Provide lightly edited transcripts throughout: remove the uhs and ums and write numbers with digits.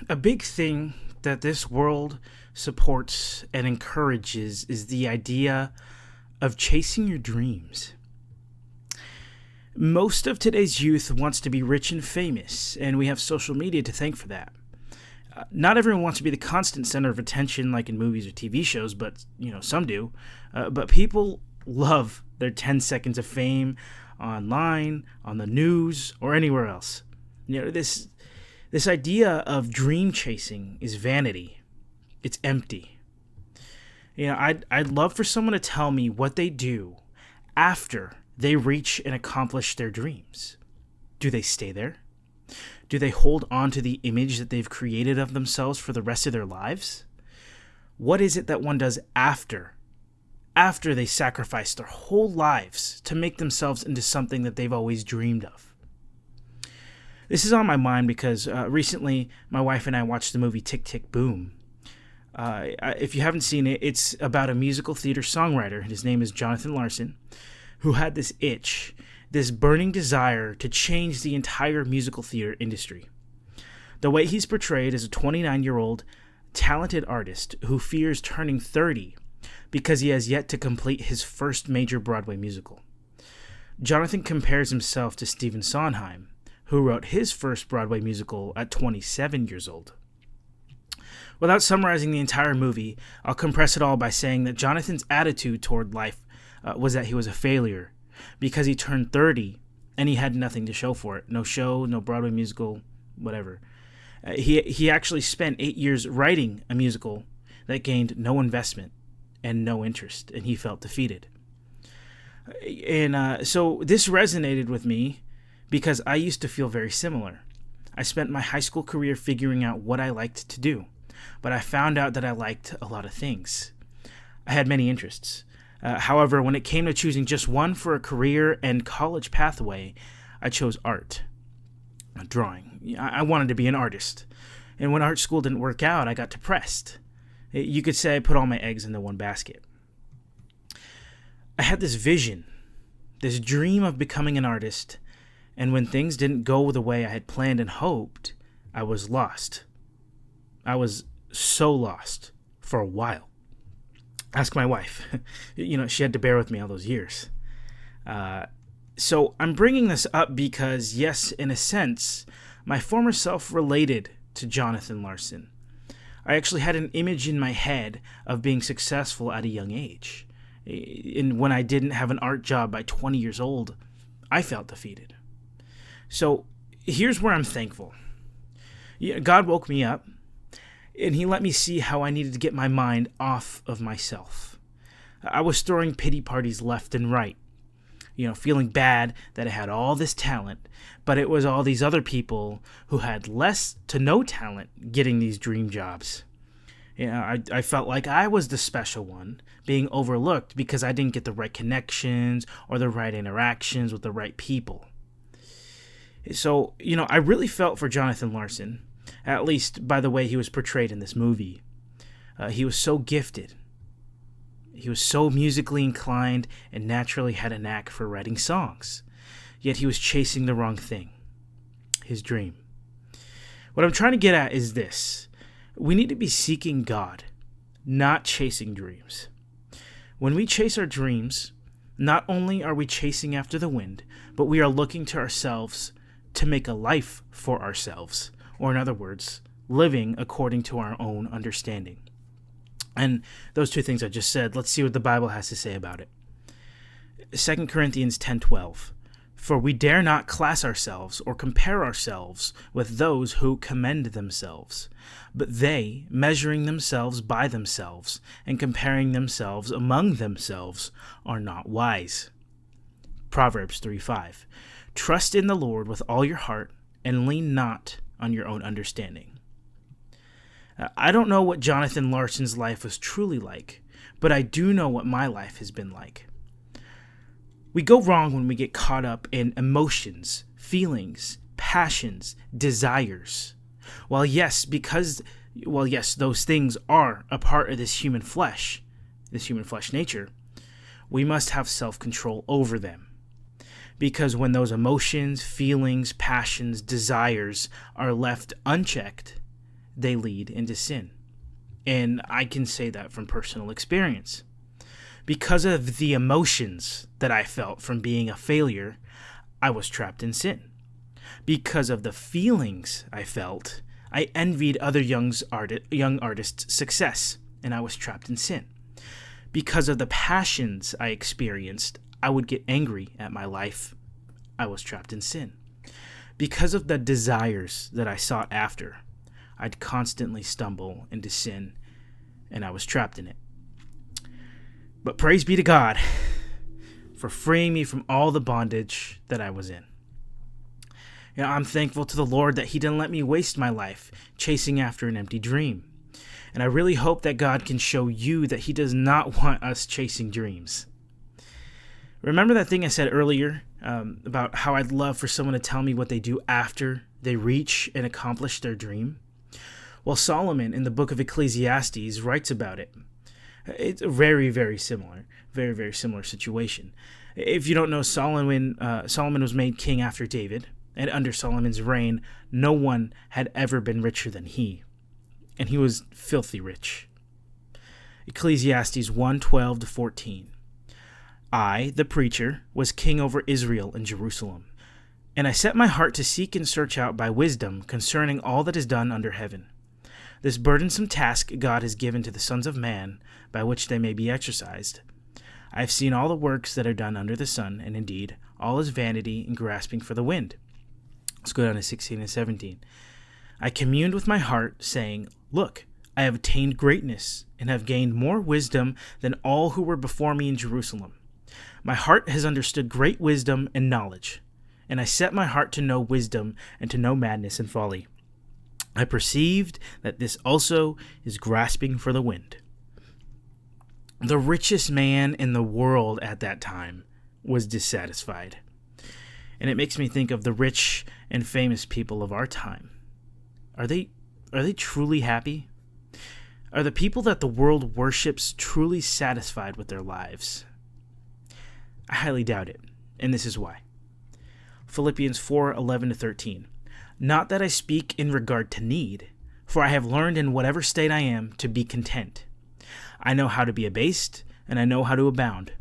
A big thing that this world supports and encourages is the idea of chasing your dreams. Most of today's youth wants to be rich and famous, and we have social media to thank for that. Not everyone wants to be the constant center of attention like in movies or TV shows, but some do. But people love their 10 seconds of fame online, on the news, or anywhere else. This idea of dream chasing is vanity. It's empty. I'd love for someone to tell me what they do after they reach and accomplish their dreams. Do they stay there? Do they hold on to the image that they've created of themselves for the rest of their lives? What is it that one does after they sacrifice their whole lives to make themselves into something that they've always dreamed of? This is on my mind because recently my wife and I watched the movie Tick, Tick, Boom. If you haven't seen it, it's about a musical theater songwriter. His name is Jonathan Larson, who had this itch, this burning desire to change the entire musical theater industry. The way he's portrayed as a 29-year-old talented artist who fears turning 30 because he has yet to complete his first major Broadway musical. Jonathan compares himself to Stephen Sondheim, who wrote his first Broadway musical at 27 years old. Without summarizing the entire movie, I'll compress it all by saying that Jonathan's attitude toward life was that he was a failure because he turned 30 and he had nothing to show for it. No show, no Broadway musical, whatever. He actually spent 8 years writing a musical that gained no investment and no interest, and he felt defeated. And so this resonated with me because I used to feel very similar. I spent my high school career figuring out what I liked to do, but I found out that I liked a lot of things. I had many interests. However, when it came to choosing just one for a career and college pathway, I chose art, drawing. I wanted to be an artist. And when art school didn't work out, I got depressed. You could say I put all my eggs into one basket. I had this vision, this dream of becoming an artist, and when things didn't go the way I had planned and hoped, I was lost. I was so lost for a while. Ask my wife. She had to bear with me all those years. So I'm bringing this up because, yes, in a sense, my former self related to Jonathan Larson. I actually had an image in my head of being successful at a young age. And when I didn't have an art job by 20 years old, I felt defeated. So here's where I'm thankful. God woke me up, and he let me see how I needed to get my mind off of myself. I was throwing pity parties left and right, feeling bad that I had all this talent, but it was all these other people who had less to no talent getting these dream jobs. I felt like I was the special one being overlooked because I didn't get the right connections or the right interactions with the right people. So, I really felt for Jonathan Larson, at least by the way he was portrayed in this movie. He was so gifted. He was so musically inclined and naturally had a knack for writing songs. Yet he was chasing the wrong thing, his dream. What I'm trying to get at is this. We need to be seeking God, not chasing dreams. When we chase our dreams, not only are we chasing after the wind, but we are looking to ourselves to make a life for ourselves, or in other words, living according to our own understanding. And those two things I just said, let's see what the Bible has to say about it. 2 Corinthians 10:12. For we dare not class ourselves or compare ourselves with those who commend themselves, but they, measuring themselves by themselves and comparing themselves among themselves, are not wise. Proverbs 3:5. Trust in the Lord with all your heart and lean not on your own understanding. I don't know what Jonathan Larson's life was truly like, but I do know what my life has been like. We go wrong when we get caught up in emotions, feelings, passions, desires. Yes, those things are a part of this human flesh nature, we must have self-control over them. Because when those emotions, feelings, passions, desires are left unchecked, they lead into sin. And I can say that from personal experience. Because of the emotions that I felt from being a failure, I was trapped in sin. Because of the feelings I felt, I envied other young artists' success, and I was trapped in sin. Because of the passions I experienced, I would get angry at my life. I was trapped in sin. Because of the desires that I sought after, I'd constantly stumble into sin, and I was trapped in it. But praise be to God for freeing me from all the bondage that I was in. I'm thankful to the Lord that He didn't let me waste my life chasing after an empty dream. And I really hope that God can show you that He does not want us chasing dreams. Remember that thing I said earlier about how I'd love for someone to tell me what they do after they reach and accomplish their dream? Well, Solomon in the book of Ecclesiastes writes about it. It's a very, very similar situation. If you don't know, Solomon was made king after David, and under Solomon's reign, no one had ever been richer than he. And he was filthy rich. Ecclesiastes 1:12-14. I, the preacher, was king over Israel and Jerusalem, and I set my heart to seek and search out by wisdom concerning all that is done under heaven. This burdensome task God has given to the sons of man, by which they may be exercised. I have seen all the works that are done under the sun, and indeed, all is vanity and grasping for the wind. Let's go down to 16 and 17. I communed with my heart, saying, Look, I have attained greatness, and have gained more wisdom than all who were before me in Jerusalem. My heart has understood great wisdom and knowledge, and I set my heart to know wisdom and to know madness and folly. I perceived that this also is grasping for the wind. The richest man in the world at that time was dissatisfied. And it makes me think of the rich and famous people of our time. Are they truly happy? Are the people that the world worships truly satisfied with their lives? I highly doubt it, and this is why. Philippians 4:11-13. Not that I speak in regard to need, for I have learned in whatever state I am to be content. I know how to be abased, and I know how to abound.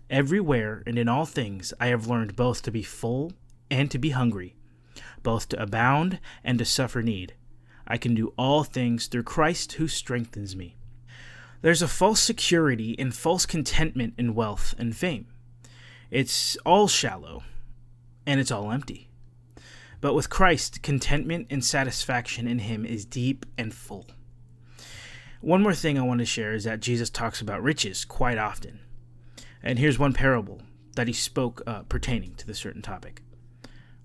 Everywhere and in all things I have learned both to be full and to be hungry, both to abound and to suffer need. I can do all things through Christ who strengthens me. There's a false security and false contentment in wealth and fame. It's all shallow, and it's all empty. But with Christ, contentment and satisfaction in Him is deep and full. One more thing I want to share is that Jesus talks about riches quite often. And here's one parable that He spoke pertaining to this certain topic.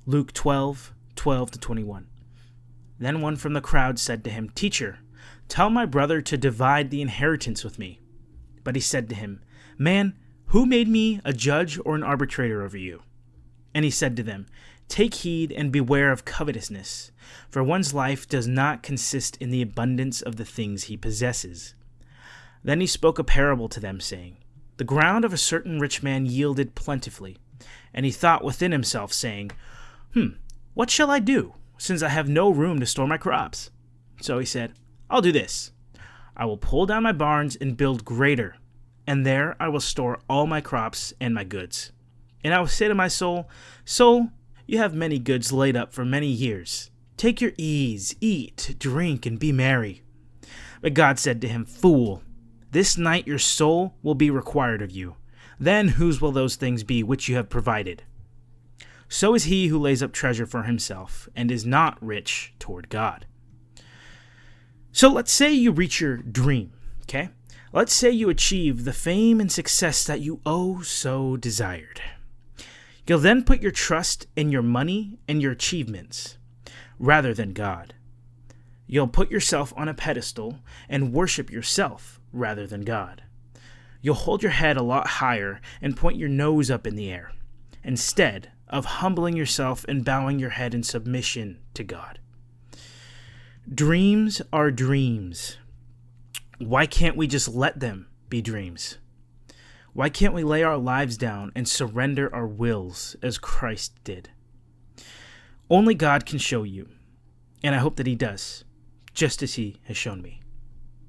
Luke 12:12-21. Then one from the crowd said to Him, Teacher, tell my brother to divide the inheritance with me. But He said to him, Man, who made me a judge or an arbitrator over you? And He said to them, Take heed and beware of covetousness, for one's life does not consist in the abundance of the things he possesses. Then He spoke a parable to them, saying, The ground of a certain rich man yielded plentifully, and he thought within himself, saying, What shall I do, since I have no room to store my crops? So he said, I'll do this. I will pull down my barns and build greater, and there I will store all my crops and my goods. And I will say to my soul, Soul, you have many goods laid up for many years. Take your ease, eat, drink, and be merry. But God said to him, Fool, this night your soul will be required of you. Then whose will those things be which you have provided? So is he who lays up treasure for himself and is not rich toward God. So let's say you reach your dream, okay? Let's say you achieve the fame and success that you oh so desired. You'll then put your trust in your money and your achievements rather than God. You'll put yourself on a pedestal and worship yourself rather than God. You'll hold your head a lot higher and point your nose up in the air instead of humbling yourself and bowing your head in submission to God. Dreams are dreams. Why can't we just let them be dreams? Why can't we lay our lives down and surrender our wills as Christ did? Only God can show you, and I hope that He does, just as he has shown me.